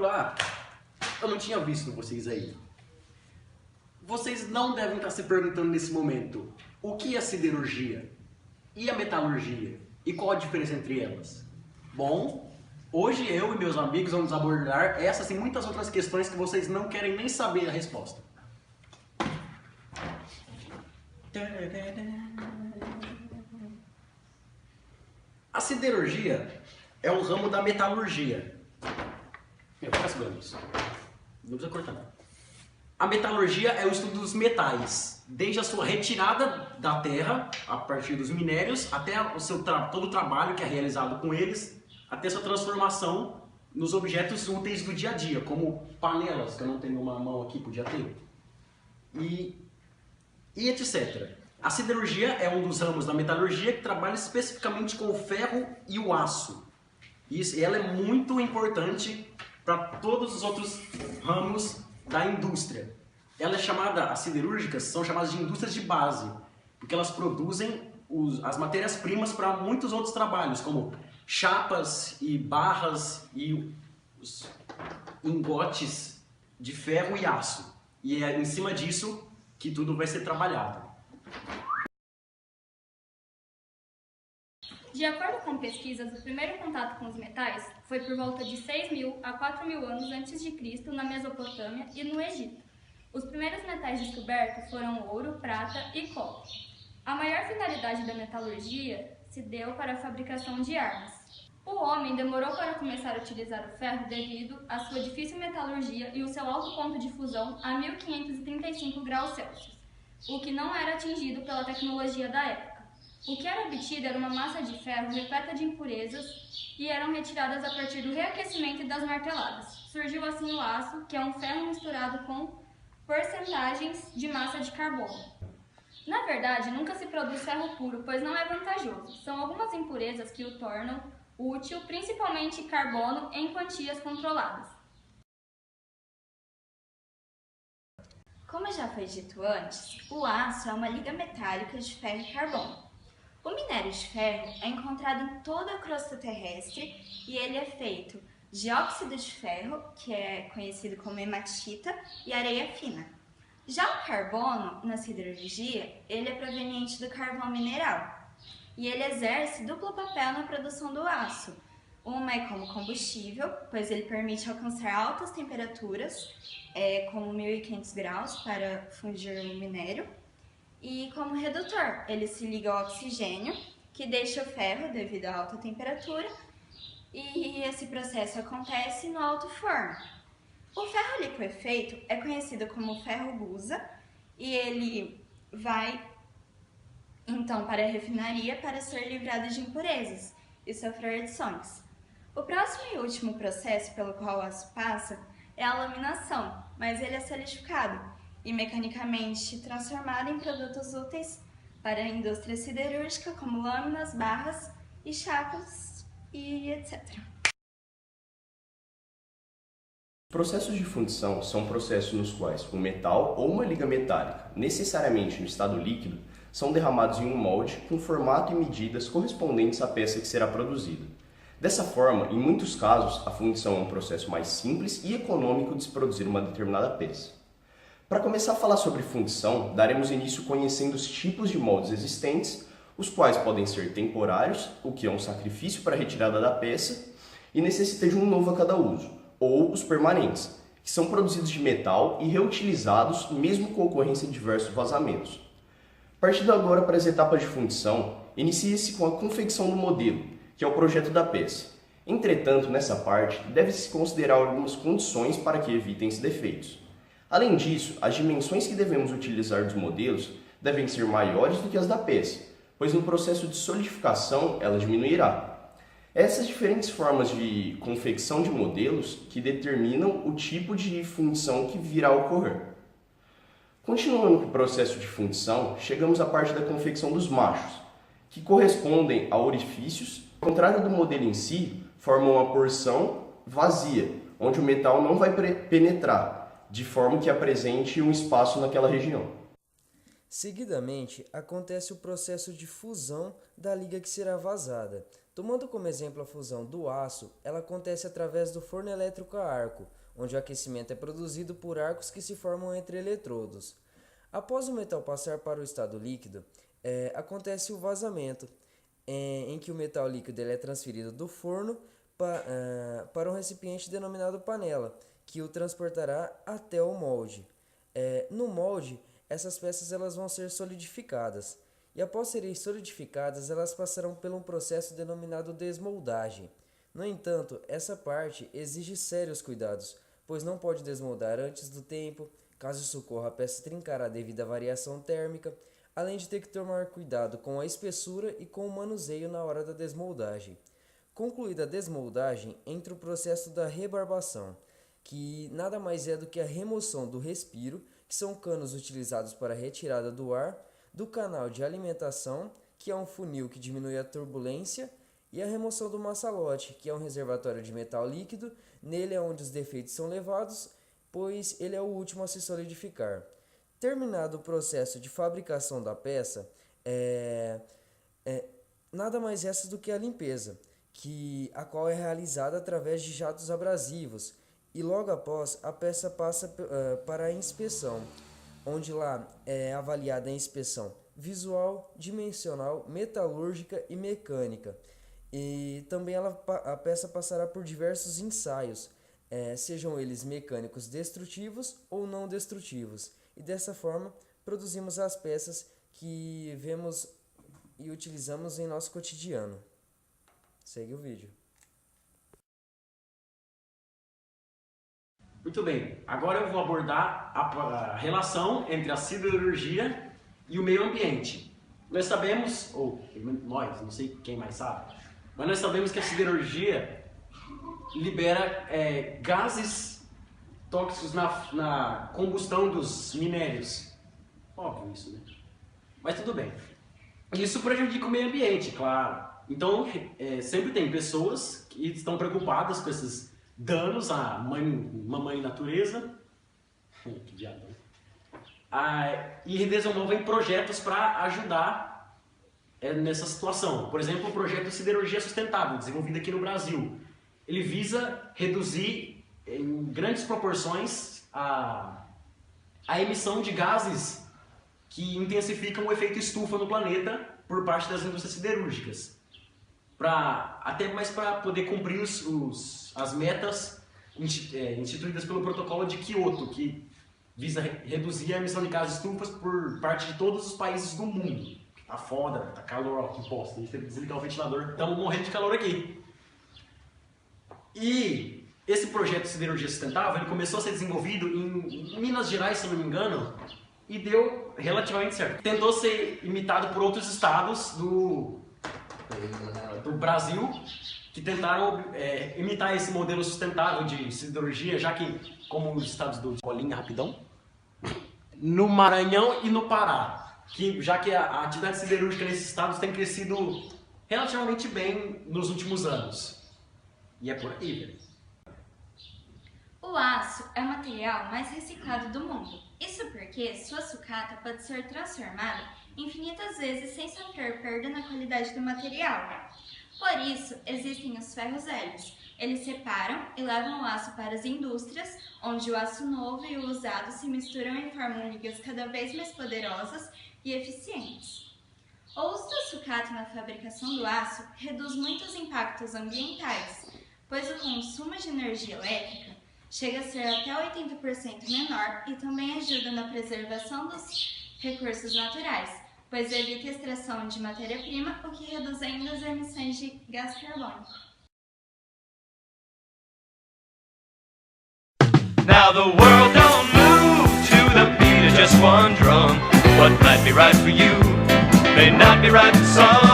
Olá, eu não tinha visto vocês aí. Vocês não devem estar se perguntando nesse momento o que é siderurgia e a metalurgia e qual a diferença entre elas. Bom, hoje eu e meus amigos vamos abordar essas e muitas outras questões que vocês não querem nem saber a resposta. A siderurgia é um ramo da metalurgia. Fica segurando isso. Não precisa cortar nada. A metalurgia é o estudo dos metais, desde a sua retirada da terra, a partir dos minérios, até todo o trabalho que é realizado com eles, até sua transformação nos objetos úteis do dia a dia, como panelas, que eu não tenho uma mão aqui, podia ter, e etc. A siderurgia é um dos ramos da metalurgia que trabalha especificamente com o ferro e o aço. E ela é muito importante para todos os outros ramos da indústria. Ela é chamada, as siderúrgicas são chamadas de indústrias de base, porque elas produzem as matérias-primas para muitos outros trabalhos, como chapas e barras e os engotes de ferro e aço. E é em cima disso que tudo vai ser trabalhado. De acordo com pesquisas, o primeiro contato com os metais foi por volta de 6.000 a 4.000 anos antes de Cristo na Mesopotâmia e no Egito. Os primeiros metais descobertos foram ouro, prata e cobre. A maior finalidade da metalurgia se deu para a fabricação de armas. O homem demorou para começar a utilizar o ferro devido à sua difícil metalurgia e o seu alto ponto de fusão a 1535 graus Celsius, o que não era atingido pela tecnologia da época. O que era obtido era uma massa de ferro repleta de impurezas e eram retiradas a partir do reaquecimento e das marteladas. Surgiu assim o aço, que é um ferro misturado com porcentagens de massa de carbono. Na verdade, nunca se produz ferro puro, pois não é vantajoso. São algumas impurezas que o tornam útil, principalmente carbono, em quantias controladas. Como já foi dito antes, o aço é uma liga metálica de ferro e carbono. O minério de ferro é encontrado em toda a crosta terrestre e ele é feito de óxido de ferro, que é conhecido como hematita, e areia fina. Já o carbono, na siderurgia, ele é proveniente do carvão mineral e ele exerce duplo papel na produção do aço. Uma é como combustível, pois ele permite alcançar altas temperaturas, como 1.500 graus para fundir o minério, e como redutor, ele se liga ao oxigênio, que deixa o ferro devido à alta temperatura, e esse processo acontece no alto forno. O ferro liquefeito é conhecido como ferro gusa, e ele vai então para a refinaria para ser livrado de impurezas e sofrer adições. O próximo e último processo pelo qual o aço passa é a laminação, mas ele é solidificado e mecanicamente transformado em produtos úteis para a indústria siderúrgica, como lâminas, barras e chapas e etc. Processos de fundição são processos nos quais um metal ou uma liga metálica, necessariamente no estado líquido, são derramados em um molde com formato e medidas correspondentes à peça que será produzida. Dessa forma, em muitos casos, a fundição é um processo mais simples e econômico de se produzir uma determinada peça. Para começar a falar sobre fundição, daremos início conhecendo os tipos de moldes existentes, os quais podem ser temporários, o que é um sacrifício para a retirada da peça, e necessita de um novo a cada uso, ou os permanentes, que são produzidos de metal e reutilizados mesmo com a ocorrência de diversos vazamentos. Partindo agora para as etapas de fundição, inicia-se com a confecção do modelo, que é o projeto da peça. Entretanto, nessa parte, deve-se considerar algumas condições para que evitem-se defeitos. Além disso, as dimensões que devemos utilizar dos modelos devem ser maiores do que as da peça, pois no processo de solidificação ela diminuirá. Essas diferentes formas de confecção de modelos que determinam o tipo de fundição que virá a ocorrer. Continuando com o processo de fundição, chegamos à parte da confecção dos machos, que correspondem a orifícios, ao contrário do modelo em si, formam uma porção vazia, onde o metal não vai penetrar, de forma que apresente um espaço naquela região. Seguidamente, acontece o processo de fusão da liga que será vazada. Tomando como exemplo a fusão do aço, ela acontece através do forno elétrico a arco, onde o aquecimento é produzido por arcos que se formam entre eletrodos. Após o metal passar para o estado líquido, acontece o vazamento, em que o metal líquido ele é transferido do forno para um recipiente denominado panela, que o transportará até o molde. No molde, essas peças elas vão ser solidificadas, e após serem solidificadas, elas passarão por um processo denominado desmoldagem. No entanto, essa parte exige sérios cuidados, pois não pode desmoldar antes do tempo. Caso isso ocorra, a peça trincará devido à variação térmica, além de ter que tomar cuidado com a espessura e com o manuseio na hora da desmoldagem. Concluída a desmoldagem, entra o processo da rebarbação, que nada mais é do que a remoção do respiro, que são canos utilizados para a retirada do ar, do canal de alimentação, que é um funil que diminui a turbulência, e a remoção do maçalote, que é um reservatório de metal líquido. Nele é onde os defeitos são levados, pois ele é o último a se solidificar. Terminado o processo de fabricação da peça, nada mais é do que a limpeza, a qual é realizada através de jatos abrasivos, e logo após a peça passa para a inspeção, onde lá é avaliada a inspeção visual, dimensional, metalúrgica e mecânica. E também a peça passará por diversos ensaios, sejam eles mecânicos destrutivos ou não destrutivos. E dessa forma produzimos as peças que vemos e utilizamos em nosso cotidiano. Segue o vídeo. Muito bem, agora eu vou abordar a relação entre a siderurgia e o meio ambiente. Nós sabemos, ou nós, não sei quem mais sabe, mas nós sabemos que a siderurgia libera gases tóxicos na combustão dos minérios. Óbvio isso, né? Mas tudo bem. Isso prejudica o meio ambiente, claro. Então, sempre tem pessoas que estão preocupadas com esses danos à mamãe natureza, que diabo, e desenvolvem projetos para ajudar nessa situação. Por exemplo, o projeto Siderurgia Sustentável, desenvolvido aqui no Brasil. Ele visa reduzir em grandes proporções a emissão de gases que intensificam o efeito estufa no planeta por parte das indústrias siderúrgicas. Até mais para poder cumprir as metas instituídas pelo protocolo de Kyoto, que visa reduzir a emissão de gases estufas por parte de todos os países do mundo. Tá foda, tá calor, ó, que bosta, a gente tem que desligar o ventilador, estamos morrendo de calor aqui. E esse projeto de siderurgia sustentável ele começou a ser desenvolvido em Minas Gerais, se não me engano, e deu relativamente certo. Tentou ser imitado por outros estados do Brasil, que tentaram imitar esse modelo sustentável de siderurgia, já que, como os estados do Colinha, rapidão, no Maranhão e no Pará, já que a atividade siderúrgica nesses estados tem crescido relativamente bem nos últimos anos. E é por aí, velho. O aço é o material mais reciclado do mundo. Isso porque sua sucata pode ser transformada infinitas vezes sem sofrer perda na qualidade do material. Por isso, existem os ferros hélios. Eles separam e levam o aço para as indústrias, onde o aço novo e o usado se misturam e formam ligas cada vez mais poderosas e eficientes. O uso da sucata na fabricação do aço reduz muitos impactos ambientais, pois o consumo de energia elétrica chega a ser até 80% menor e também ajuda na preservação dos recursos naturais, pois evita a extração de matéria-prima, o que reduz ainda as emissões de gás carbônico. Now the world don't move to the beat of just one drum. What might be right for you may not be right for some.